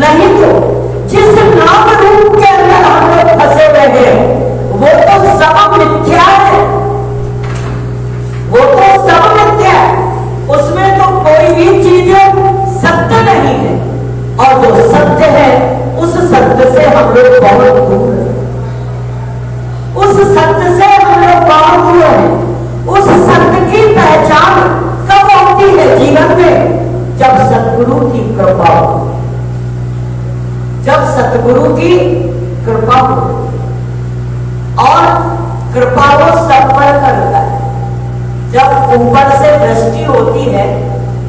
नहीं तो जिस नाम रूप के अंदर हम लोग फंसे हुए हैं, वो तो सब मिथ्या है, वो तो सब मिथ्या है, उसमें तो कोई भी चीज सत्य नहीं है। और जो सत्य है उस सत्य से हम लोग बहुत दूर हैं, उस सत्य से हम लोग बहुत दूर हैं। उस सत्य की पहचान कब होती है जीवन में? जब सतगुरु की कृपा हो, जब सतगुरु की कृपा हो। और कृपा वो सब पर करता है। जब ऊपर से दृष्टि होती है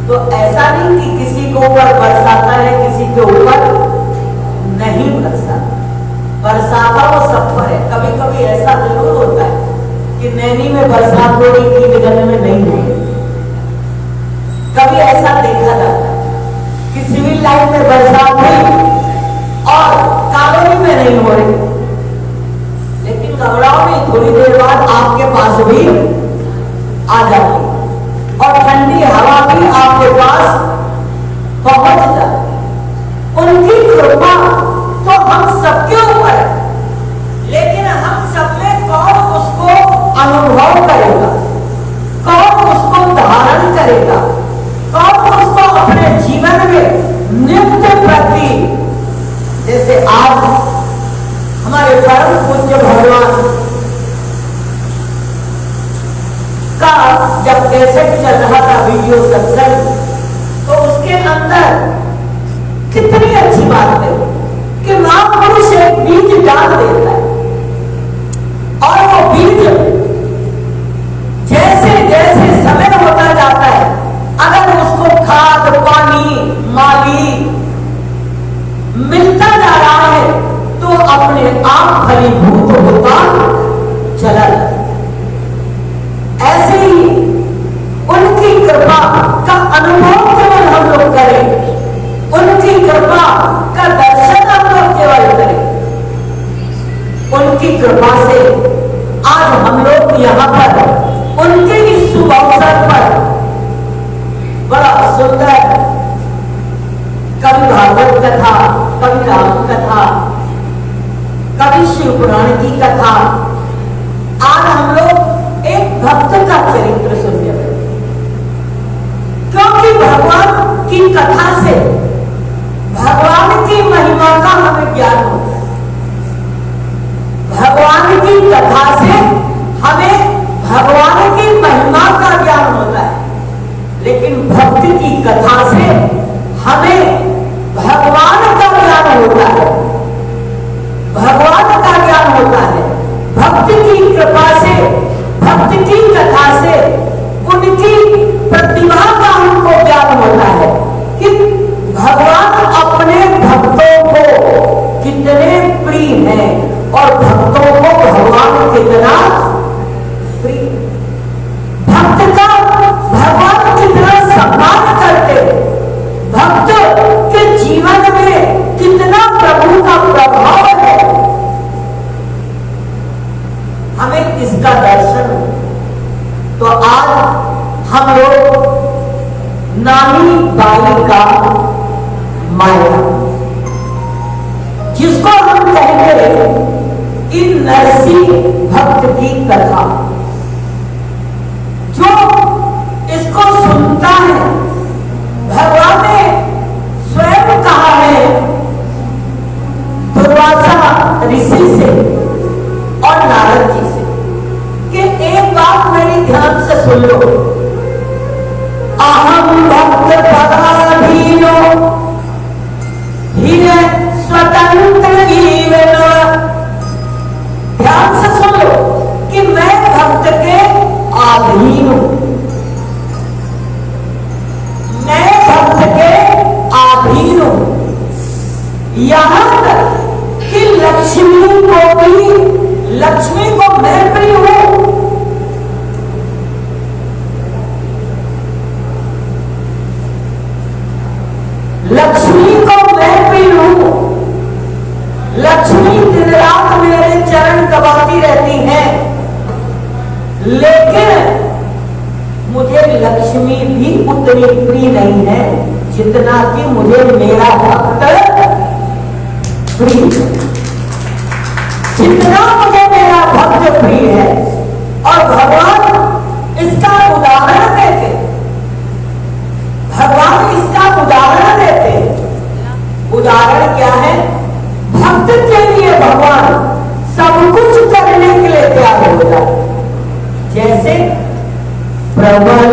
तो ऐसा नहीं कि किसी को ऊपर बरसाता है, किसी के ऊपर नहीं बरसाता, बरसाता वो सब पर है। कभी कभी ऐसा जरूर होता है कि नैनी में बरसात हो रही थी, निगल में नहीं हो रही। कभी ऐसा देखा जाता है कि सिविल लाइन में बरसात हुई और कॉलोनी में नहीं हो रही, लेकिन घबराओ नहीं, थोड़ी देर बाद आपके पास भी आ जाती और ठंडी हवा भी आपके पास पहुंच जाती। उनकी कृपा तो हम सबके ऊपर है, लेकिन हम सब में कौन उसको अनुभव करेगा, कौन उसको धारण करेगा, कौन उसको अपने जीवन में नित्य प्रति, जैसे आज हमारे परम पूज्य भगवान का जब कैसेट चल रहा था वीडियो सत्संग, तो उसके अंदर कितनी अच्छी बात है कि महापुरुष एक बीज डाल देता है और वो बीज जैसे जैसे समय होता जाता है, अगर उसको खाद पानी माली मिलता जा रहा है तो अपने आप फलीभूत होता चला जाता। ऐसे ही उनकी कृपा का अनुभव केवल हम लोग करें, उनकी कृपा का दर्शन हम लोग केवल करें। उनकी कृपा से आज हम लोग यहाँ पर उनके इस शुभ अवसर पर बड़ा सुंदर कभी भागवत कथा, कभी राम कथा, कभी शिव पुराण की कथा, आज हम लोग एक भक्त का चरित्र सुनने हैं। क्योंकि भगवान की कथा से भगवान की महिमा का हमें ज्ञान होता है। भगवान की कथा से हमें भगवान की महिमा का ज्ञान होता है, लेकिन भक्त की कथा से हमें भगवान का ज्ञान होता है, भगवान का ज्ञान होता है। भक्त की कृपा से, भक्त की कथा से उनकी प्रतिभा का हमको ज्ञान होता है कि भगवान अपने भक्तों को कितने प्रिय हैं और भक्तों को भगवान कितना प्रिय, भक्त का भगवान कितना सम्मान करते, भक्त के जीवन में कितना प्रभु का प्रभाव है, हमें इसका दर्शन। तो आज हम लोग नानी बाई का माया, जिसको हम कहेंगे कि नरसिंह भक्त की कथा, जो इसको सुनता है, भगवान ने स्वयं कहा है दुर्वासा ऋषि से और नारद जी से कि एक बात मेरी ध्यान से सुन लो, अहम भक्त पदाधीनो हीरे स्वतंत्र जीवन। ध्यान से सुन लो कि मैं भक्त के अधीन हूं, मैं भक्त के अधीन हूं, यहां तक कि लक्ष्मी को भी, लक्ष्मी को मैं प्रिय हूं। लक्ष्मी को मैं प्रिय हूं, लक्ष्मी दिन रात मेरे चरण दबाती रहती है, लेकिन मुझे लक्ष्मी भी उतनी प्रिय नहीं है जितना कि मुझे मेरा भक्त प्रिय। जितना मुझे मेरा भक्त प्रिय है। और भगवान इसका उदाहरण देते, भगवान इसका उदाहरण देते। उदाहरण क्या है? भक्त के लिए भगवान सब कुछ करने के लिए तैयार हो जाए। जैसे प्रबल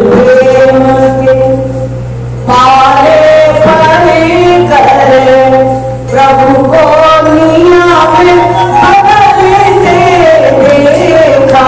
प्रेम के पाले परे कर प्रभु को निया में बदलते देखा।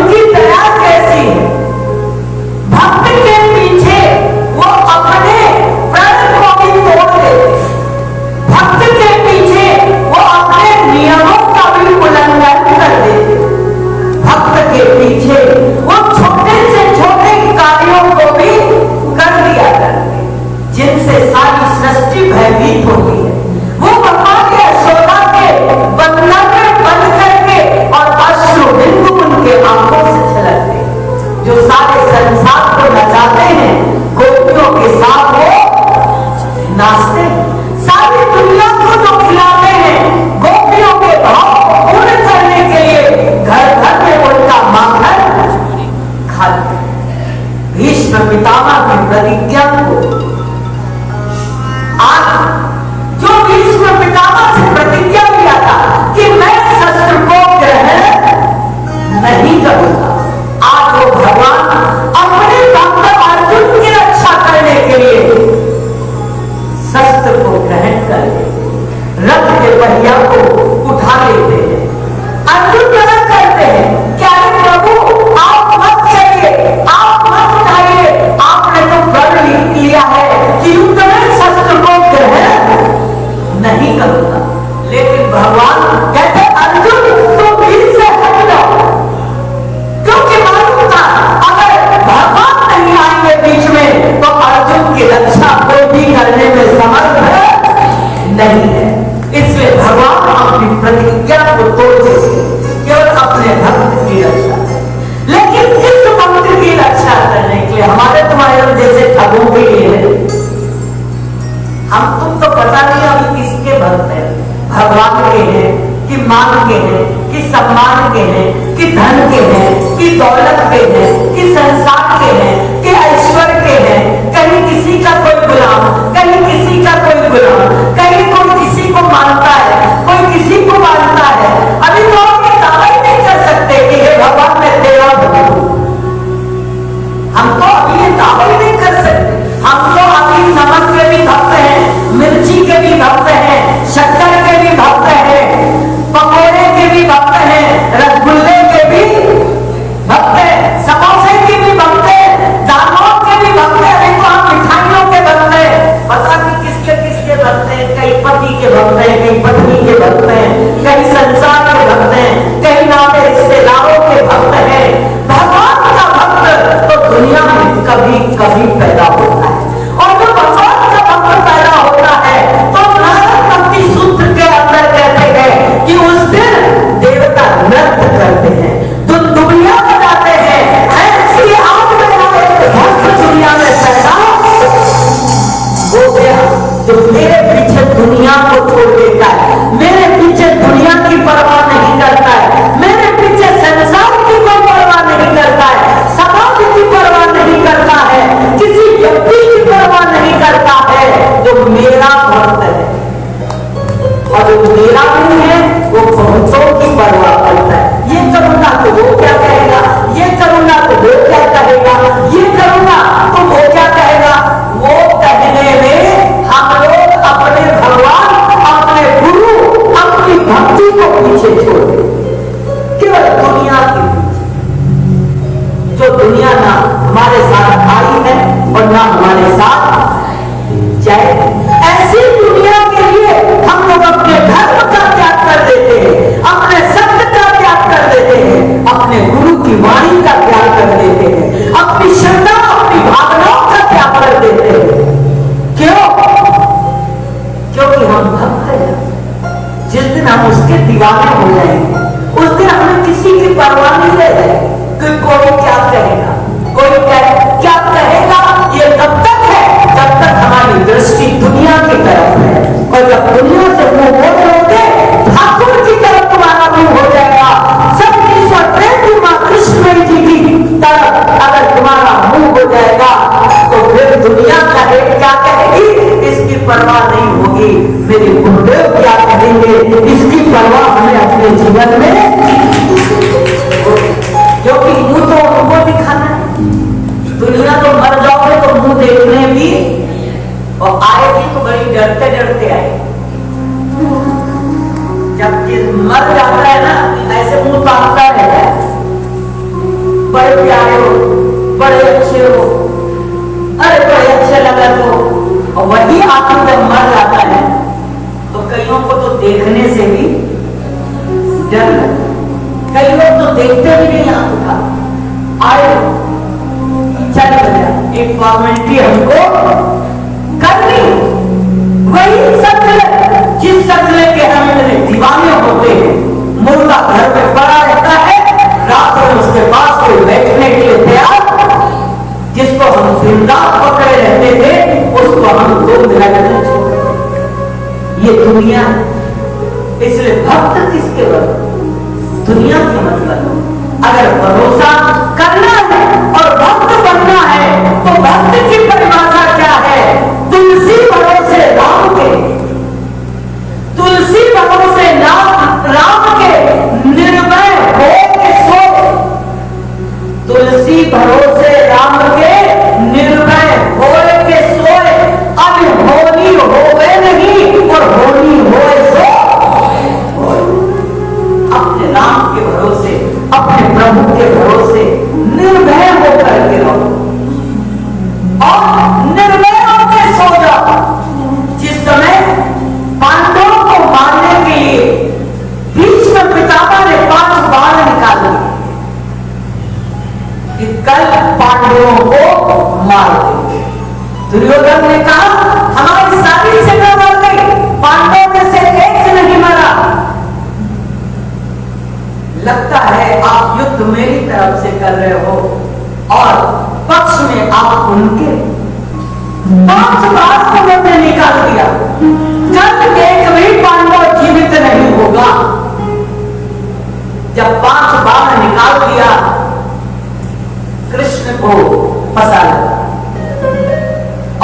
उनकी दया कैसी है। भक्त के पीछे वो अपने प्रण को भी तोड़ देते, भक्त के पीछे वो अपने नियमों का भी उल्लंघन कर देते, भक्त के पीछे वो छोटे से छोटे कार्यों को भी कर दिया करते जिनसे सारी सृष्टि भयभीत होती है। वो भगवान के यशोदा के बंधन में बंद करके और अश्रु बिंदु उनके आंखों से छलकते, जो सारे संसार को नचाते हैं, गोपियों के साथ वो नाचते हैं, सारी दुनिया को जो खिलाते हैं, गोपियों के भाव पूर्ण करने के लिए घर घर में उनका माखन खाते। भीष्म पितामह की प्रतिज्ञा को आज जो भीष्म पितामह से प्रतिज्ञा किया था कि मैं शस्त्र को ग्रहण नहीं करूंगा, आज वो भगवान अपने भक्त अर्जुन की रक्षा करने के लिए शस्त्र को ग्रहण कर लेते, रथ के पहिया को उठा लेते हैं। अर्जुन मना करते हैं, क्या है प्रभु आप मत चाहिए, आप मत उठाइए, आपने तो प्रण लिया है कि युद्ध में शस्त्र को ग्रहण नहीं करूंगा। लेकिन भगवान कहते अर्जुन तो वीर से हट जाओ, क्योंकि मालूम था अगर भगवान नहीं आएंगे बीच में तो अर्जुन की रक्षा कोई भी करने में समर्थ नहीं है। इसलिए भगवान अपनी प्रतिज्ञा को तोड़ देते, केवल अपने भक्त की रक्षा। लेकिन किस भक्त की रक्षा करने के लिए? हमारे तुम्हारे जैसे ठगों के लिए हम तुम तो पता नहीं अभी किसके भक्त हैं, भगवान के हैं कि मान के हैं कि सम्मान के हैं कि धन के हैं कि दौलत के हैं कि संसार के हैं कि ऐश्वर्य के हैं। कहीं किसी का कोई गुलाम, कहीं किसी का कोई गुलाम, कहीं कोई किसी को मानता है, कोई किसी को मानता है। अभी तो हम ये दावा ही नहीं कर सकते कि हे भगवान मैं तेरा भक्त हूं, हम तो अभी ये दावा ही नहीं कर सकते। हम तो अभी नमक के भी भक्त हैं, मिर्ची के भी भक्त हैं, शक्कर के भी भक्त हैं, पकौड़े के भी भक्त हैं, रसगुल्ले के भी भक्त हैं, समोसे के भी भक्त हैं, दालों के भी भक्त हैं, अभी तो हम मिठाइयों के भक्त हैं। पता नहीं किसके किसके भक्त हैं, कई पति के भक्त हैं, कई पत्नी के भक्त हैं, कई संसार के भक्त हैं, कई नाते रिश्तेदारों के भक्त हैं। भगवान का भक्त तो दुनिया में कभी कभी पैदा होता है, और जो भगवान का भक्त पैदा होता है तो नारद भक्ति सूत्र के अंदर कहते हैं कि उस दिन देवता नृत्य करते हैं, दुनिया बजाते हैं। ऐसी आज मेरा एक भक्त दुनिया में पैदा हो गया जो मेरे पीछे दुनिया को छोड़ देता है, मेरे पीछे दुनिया की परवाह नहीं करता है, मेरे पीछे संसार की कोई परवाह नहीं करता है, समाज की परवाह नहीं करता है, किसी व्यक्ति की परवाह नहीं करता है, जो मेरा भक्त है। और जो मेरा नहीं है वो बहुतों की परवाह करता है। ये करूंगा तो वो क्या कहेगा, ये करूंगा तो वो क्या कहेगा, ये करूंगा तो वो क्या कहेगा। वो कहने में हम लोग अपने भगवान, अपने गुरु, अपनी भक्ति को पीछे छोड़ केवल दुनिया के पीछे, जो दुनिया ना हमारे साथ आई है और ना हमारे साथ जाए। ऐसी दुनिया के लिए हम लोग अपने धर्म का त्याग कर देते हैं, अपने सत्य का त्याग कर देते हैं, अपने गुरु की वाणी का त्याग कर देते हैं, अपनी श्रद्धा, अपनी भावनाओं का त्याग कर देते हैं। क्यों? क्योंकि हम भक्त हैं। जिस दिन हम उसके दीवाने हो जाएंगे उस दिन हमें किसी की परवाह नहीं रह जाएगी कि कोई क्या कहेगा, कोई क्या कहेगा। ये तब तक है जब तक हमारी दृष्टि दुनिया की तरफ है, और जब दुनिया से मुंह मोड़ लोगे ठाकुर की तरफ तुम्हारा मुंह हो जाएगा। सब ईश्वर प्रेम की मां कृष्ण जी की तरफ अगर तुम्हारा मुंह हो जाएगा तो फिर दुनिया क्या कहेगी इसकी परवाह नहीं होगी, मेरे गुरुदेव क्या कहेंगे इसकी परवाह हमें अपने जीवन में, क्योंकि मुंह तो उनको दिखाना है। दुनिया तो मर जाओगे तो मुंह देखने भी, और आएगी तो बड़ी डरते डरते आएगी। जब मर जाता है ना ऐसे मुंह ताकता रहता है, बड़े प्यारे हो, बड़े अच्छे हो, अरे बड़े अच्छे लगा तो, और वही आदमी जब मर जाता है तो कईयों को तो देखने से भी डर लगता है। कई लोग तो देखते भी नहीं आंख उठा, आए चल गया, एक फॉर्मेलिटी हमको करनी, वही शक्ल जिस शक्ल के हम इतने दीवाने होते हैं। मुर्दा घर में पड़ा रहता है, रात में उसके पास कोई बैठने के लिए तैयार, जिसको हम जिंदा पकड़े रहते थे उसको हम 2 मिनट में छोड़। ये दुनिया है, इसलिए भक्त किसके वक्त दुनिया की मतलब। अगर भरोसा करना है और भक्त बनना है तो भक्त की परिभाषा क्या है? तुलसी भरोसे राम के, तुलसी भरोसे राम के निर्भय हो के सो, तुलसी भरोसे राम के निर्भय हो के सोए, अब होनी होवे नहीं और होनी होए सो। अपने राम के भरोसे, अपने प्रभु के भरोसे निर्भय होकर के रहो और निर्भय होकर सो जाओ। जिस समय पांडवों को मारने के लिए भीष्म पितामह ने 5 बाण निकाल दिए कि कल पांडवों को मार देंगे। दुर्योधन ने कहा हमारी सारी सेना मर गई, पांडवों में से एक नहीं मरा। लगता है आप युद्ध मेरी तरफ से कर रहे हो और पक्ष में आप उनके। 5 बार उन्होंने निकाल दिया, जब एक भी पांडव जीवित नहीं होगा। जब 5 बार निकाल दिया, कृष्ण को फंसा लगा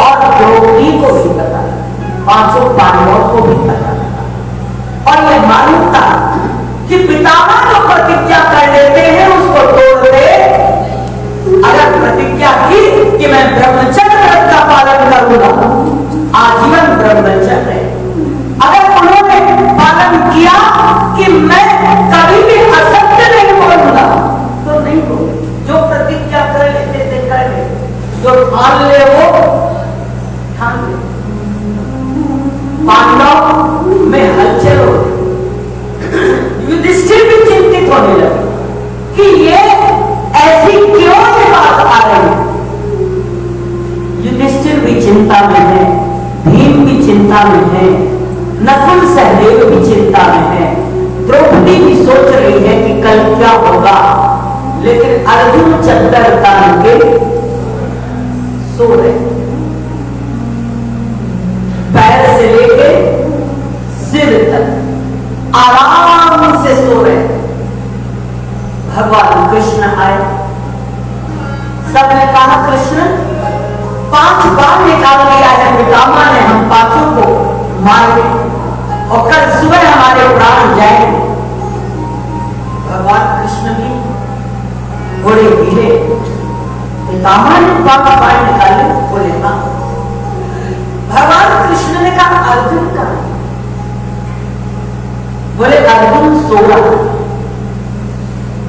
और द्रौपदी को भी पता लगा, 5 पांडवों को भी पता लगा और यह मालूम था कि पितामह जो प्रतिज्ञा कर लेते हैं उसको तोड़ दे। अगर प्रतिज्ञा की कि मैं ब्रह्मचर्य व्रत का पालन करूंगा, आजीवन ब्रह्मचर्य, अगर उन्होंने पालन किया कि मैं कभी भी असत्य नहीं बोलूंगा, तो नहीं बोले। जो प्रतिज्ञा कर लेते थे कर ले, जो ठान ले वो ठान ले। पांडव में हलचल हो, युधिष्ठिर भी चिंतित होने लगे कि ये ऐसी क्यों ये बात आ रही है। युधिष्ठिर भी चिंता में है, भीम भी चिंता में है, नकुल सहदेव भी चिंता में है, द्रौपदी भी सोच रही है कि कल क्या होगा। लेकिन अर्जुन चद्दर तान के सो रहे, पैर से लेके सिर तक आराम से सो रहे। भगवान कृष्ण आए, सबने कहा कृष्ण 5 बार निकाल लिया है पितामह ने, हम 5 को मार दे और कल सुबह हमारे प्राण जाएंगे। भगवान कृष्ण भी बड़े धीरे, पितामह ने 5 बार निकाले, बोले हाँ। भगवान कृष्ण ने कहा अर्जुन का, बोले अर्जुन सो रहा।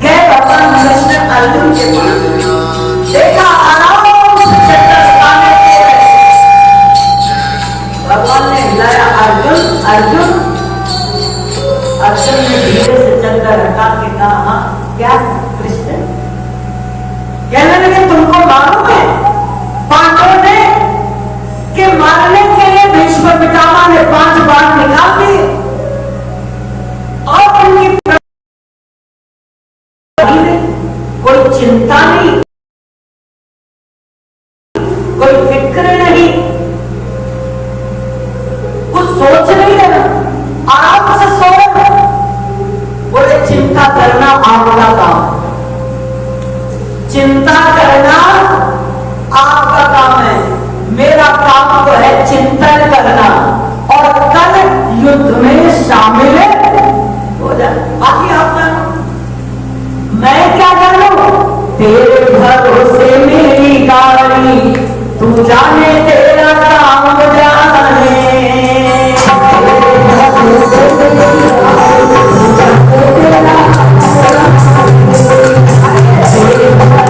गए भगवान कृष्ण अर्जुन के पास, देखा आराम से चद्दर ताने सो रहे। भगवान ने हिलाया अर्जुन अर्जुन। अर्जुन ने धीरे से चद्दर हटा के कहा हाँ क्या कृष्ण? कहने लगे तुमको मालूम है पांडवों ने के मारने के लिए भीष्म पितामह ने 5 बार निकाल दिए और उनकी कोई चिंता नहीं, कोई फिक्र नहीं, कुछ सोच नहीं रहा, आराम से सो रहे। बोले चिंता करना आपका काम, चिंता करना आपका काम है, मेरा काम तो है चिंतन करना और कल युद्ध में शामिल हो जाए। बाकी आप जानो, मैं क्या करूं? तेरे भरोसे मेरी गाड़ी, तू जाने तेरा काम जाने। तेरे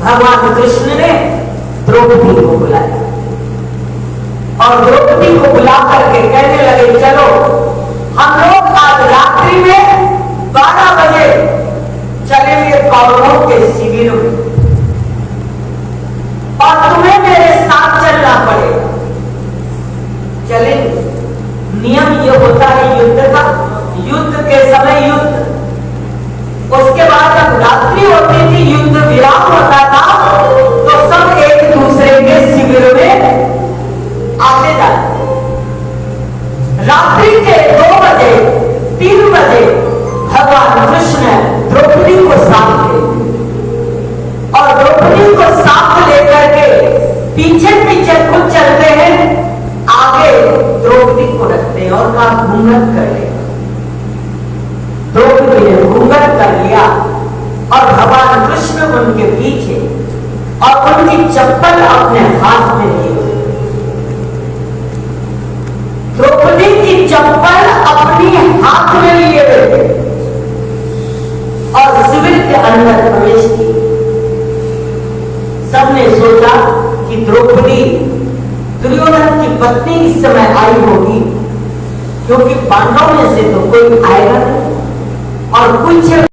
भगवान कृष्ण ने द्रौपदी को बुलाया और द्रौपदी को बुला करके कहने लगे चलो हम लोग आज रात्रि में 12 बजे चलेंगे कौरवों के शिविर में और तुम्हें मेरे साथ चलना पड़ेगा। चलेंगे। नियम ये होता है युद्ध का, युद्ध के समय युद्ध, उसके बाद जब रात्रि होती थी युद्ध विराम होता था तो सब एक दूसरे के शिविर में आते जाते। रात्रि के 2 बजे 3 बजे भगवान कृष्ण द्रौपदी को साथ ले और द्रौपदी को साथ लेकर के पीछे पीछे खुद चलते हैं, आगे द्रौपदी को रखते हैं और कहा घूंघट कर ले। द्रौपदी ने घूंघट कर लिया और भगवान कृष्ण उनके पीछे और उनकी चप्पल अपने हाथ में लिए। द्रौपदी की चप्पल अपनी हाथ में लिए हुए और शिविर के अंदर प्रवेश किए। सबने सोचा कि द्रौपदी दुर्योधन की पत्नी इस समय आई होगी, क्योंकि पांडवों में से तो कोई आएगा नहीं और कुछ